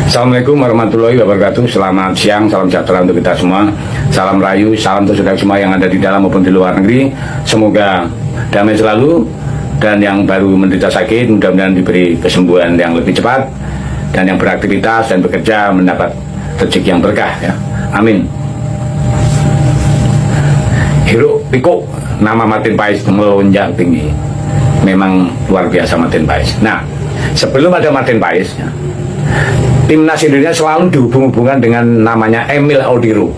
Assalamualaikum warahmatullahi wabarakatuh. Selamat siang, salam sejahtera untuk kita semua. Salam rayu, salam untuk saudara semua yang ada di dalam maupun di luar negeri. Semoga damai selalu, dan yang baru menderita sakit mudah-mudahan diberi kesembuhan yang lebih cepat, dan yang beraktivitas dan bekerja mendapat rezeki yang berkah ya. Amin. Hiruk pikuk nama Martin Paes melonjak tinggi. Memang luar biasa Martin Paes. Nah, sebelum ada Martin Paes ya, Timnas Indonesia selalu dihubung-hubungkan dengan namanya Emil Audiro,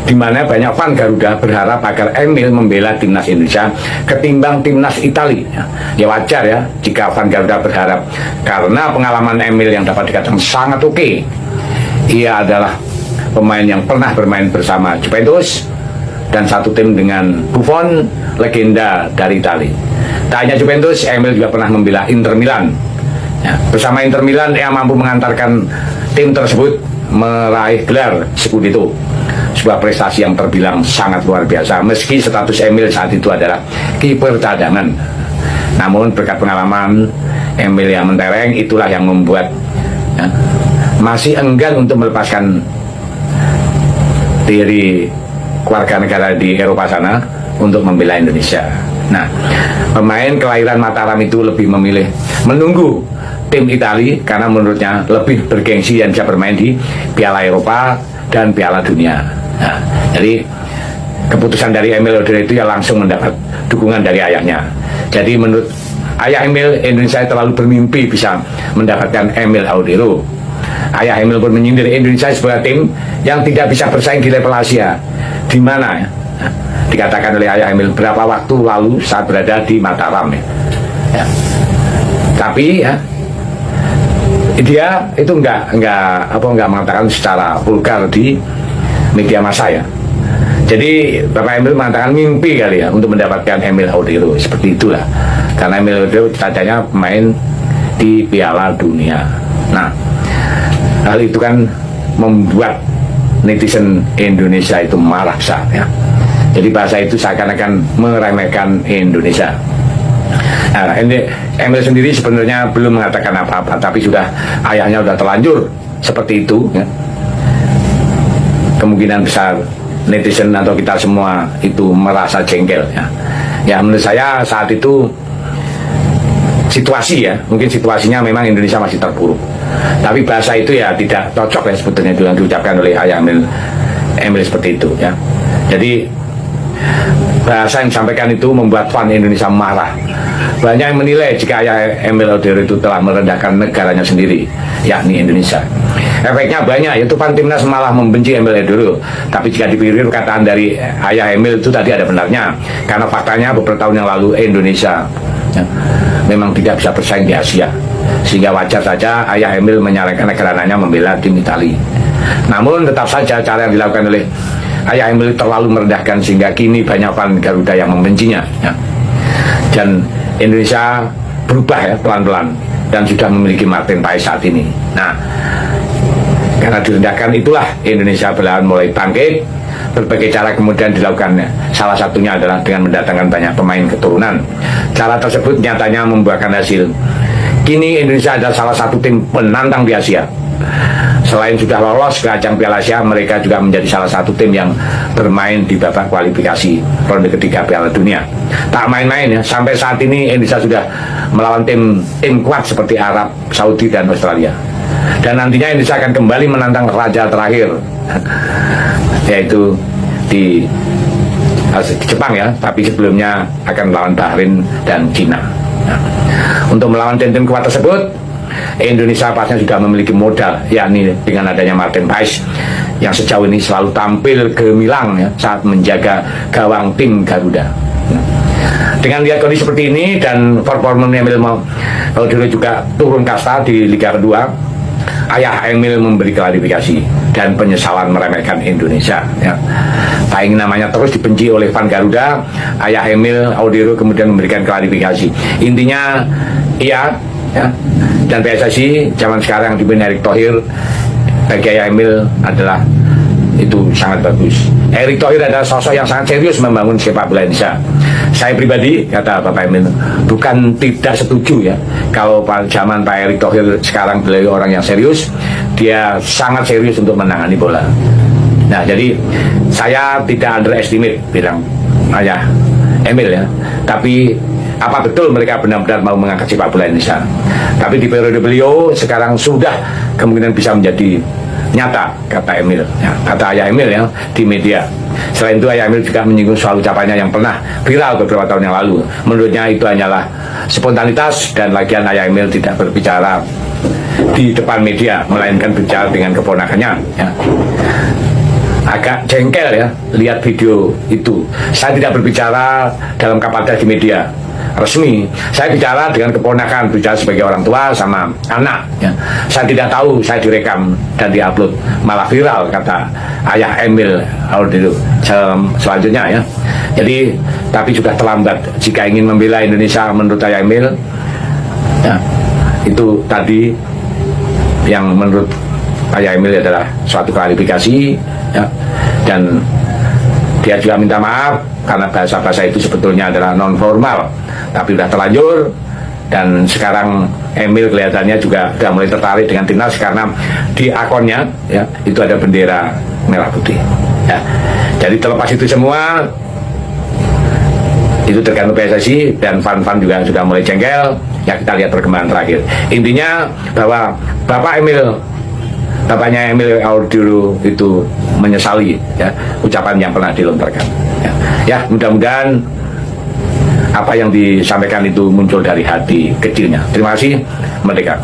di mana banyak fan Garuda berharap agar Emil membela Timnas Indonesia ketimbang Timnas Italia. Ya wajar ya jika fan Garuda berharap, karena pengalaman Emil yang dapat dikatakan sangat oke. Ia adalah pemain yang pernah bermain bersama Juventus dan satu tim dengan Buffon, legenda dari Italia. Tak hanya Juventus, Emil juga pernah membela Inter Milan. Ya, bersama Inter Milan ia mampu mengantarkan tim tersebut meraih gelar Scudetto, sebuah prestasi yang terbilang sangat luar biasa meski status Emil saat itu adalah kiper cadangan. Namun berkat pengalaman Emil yang mentereng, itulah yang membuat ya, masih enggan untuk melepaskan diri keluarga negara di Eropa sana untuk membela Indonesia. Nah, pemain kelahiran Mataram itu lebih memilih menunggu tim Italia karena menurutnya lebih bergengsi dan bisa bermain di Piala Eropa dan Piala Dunia. Nah, jadi keputusan dari Emil Audiro itu ya langsung mendapat dukungan dari ayahnya. Jadi menurut ayah Emil, Indonesia terlalu bermimpi bisa mendapatkan Emil Audiro. Ayah Emil pun menyindir Indonesia sebagai tim yang tidak bisa bersaing di level Asia, di mana ya, dikatakan oleh ayah Emil berapa waktu lalu saat berada di Mataram ya. Tapi ya, dia itu enggak mengatakan secara vulgar di media massa ya. Jadi Bapak Emil mengatakan mimpi kali ya untuk mendapatkan Emil Audiro, seperti itulah. Karena Emil Audiro cita-citanya main di Piala Dunia. Nah, hal itu kan membuat netizen Indonesia itu marah besar ya. Jadi bahasa itu seakan-akan meremehkan Indonesia. Nah, Emil sendiri sebenarnya belum mengatakan apa-apa, tapi sudah ayahnya sudah terlanjur seperti itu ya. Kemungkinan besar netizen atau kita semua itu merasa jengkel ya. Ya menurut saya saat itu situasi ya, mungkin situasinya memang Indonesia masih terpuruk, tapi bahasa itu ya tidak cocok ya sebetulnya itu yang diucapkan oleh ayah Emil seperti itu ya. Jadi bahasa yang disampaikan itu membuat fan Indonesia marah. Banyak yang menilai jika ayah Emil Audiro itu telah merendahkan negaranya sendiri, yakni Indonesia. Efeknya banyak, yaitu fan timnas malah membenci Emil Audiro. Tapi jika dipikir perkataan dari ayah Emil itu tadi ada benarnya, karena faktanya beberapa tahun yang lalu Indonesia ya, memang tidak bisa bersaing di Asia, sehingga wajar saja ayah Emil menyarankan agar anaknya membela tim Italia. Namun tetap saja cara yang dilakukan oleh ayah Emil terlalu merendahkan sehingga kini banyak fan Garuda yang membencinya ya. Dan Indonesia berubah ya pelan-pelan dan sudah memiliki Martin Paes saat ini. Nah, karena direndahkan itulah Indonesia belahan mulai bangkit. Berbagai cara kemudian dilakukan, salah satunya adalah dengan mendatangkan banyak pemain keturunan. Cara tersebut nyatanya membuahkan hasil. Kini Indonesia adalah salah satu tim penantang di Asia. Selain sudah lolos ke ajang Piala Asia, mereka juga menjadi salah satu tim yang bermain di babak kualifikasi ronde ketiga Piala Dunia. Tak main-main ya, sampai saat ini Indonesia sudah melawan tim kuat seperti Arab, Saudi, dan Australia. Dan nantinya Indonesia akan kembali menantang raja terakhir, yaitu di Jepang ya, tapi sebelumnya akan melawan Bahrain dan Cina. Nah, untuk melawan tim-tim kuat tersebut, Indonesia pastinya sudah memiliki modal, yakni dengan adanya Martin Paes yang sejauh ini selalu tampil gemilang ya, saat menjaga gawang tim Garuda. Dengan lihat kondisi seperti ini dan performa Emil Audiro juga turun kasta di Liga kedua, ayah Emil memberi klarifikasi dan penyesalan meremehkan Indonesia ya. Tak ingin namanya terus dibenci oleh fan Garuda, ayah Emil Audiro kemudian memberikan klarifikasi. Intinya iya ya, dan PSSI zaman sekarang dipimpin Erick Thohir bagi ayah Emil adalah itu sangat bagus. Erick Thohir adalah sosok yang sangat serius membangun sepak bola Indonesia. Saya pribadi, kata Bapak Emil, bukan tidak setuju ya. Kalau zaman Pak Erick Thohir sekarang beliau orang yang serius, dia sangat serius untuk menangani bola. Nah, jadi saya tidak underestimate bilang ayah Emil ya. Tapi apa betul mereka benar-benar mau mengangkat sepak bola Indonesia? Tapi di periode beliau sekarang sudah kemungkinan bisa menjadi nyata, kata Emil ya, kata ayah Emil ya di media. Selain itu ayah Emil juga menyinggung soal ucapannya yang pernah viral beberapa tahun yang lalu. Menurutnya itu hanyalah spontanitas, dan lagian ayah Emil tidak berbicara di depan media, melainkan bicara dengan keponakannya ya. Agak jengkel ya lihat video itu. Saya tidak berbicara dalam kapasitas di media resmi, saya bicara dengan keponakan, bicara sebagai orang tua sama anak ya. Saya tidak tahu saya direkam dan diupload, malah viral, kata ayah Emil dulu selanjutnya ya. Jadi tapi sudah terlambat jika ingin membela Indonesia menurut ayah Emil ya. Itu tadi yang menurut ayah Emil adalah suatu klarifikasi ya. Dan dia juga minta maaf karena bahasa-bahasa itu sebetulnya adalah non formal, tapi sudah terlanjur. Dan sekarang Emil kelihatannya juga sudah mulai tertarik dengan timnas karena di akunnya ya itu ada bendera merah putih ya. Jadi terlepas itu semua, itu tergantung PSSI, dan fan-fan juga sudah mulai jengkel ya. Kita lihat perkembangan terakhir. Intinya bahwa bapaknya Emil dulu itu menyesali ya ucapan yang pernah dilontarkan ya. Mudah-mudahan apa yang disampaikan itu muncul dari hati kecilnya. Terima kasih. Merdeka.